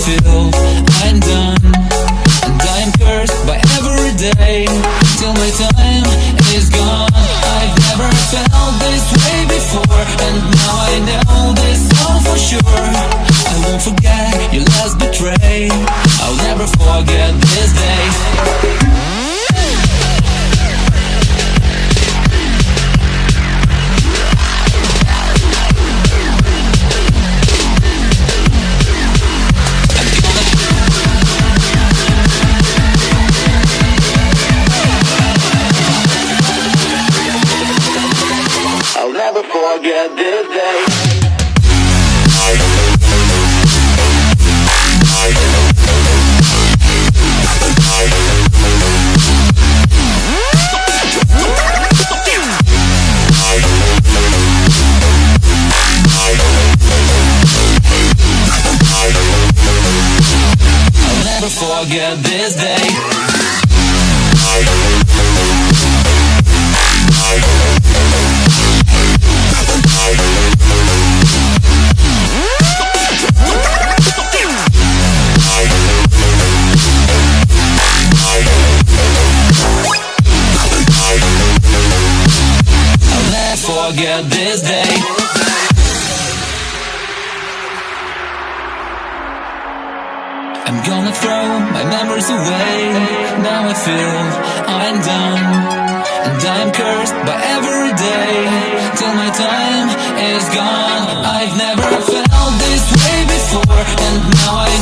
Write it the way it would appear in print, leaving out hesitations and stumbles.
feel I'm done, and I am cursed by every day till my time is gone. I've never felt this way before, and now I know this all for sure. I won't forget your last betray, I'll never forget this day. I'll never forget this day. I'll never forget this day. Forget this day. I'm gonna throw my memories away. Now I feel I'm done, and I'm cursed by every day till my time is gone. I've never felt this way before, and now I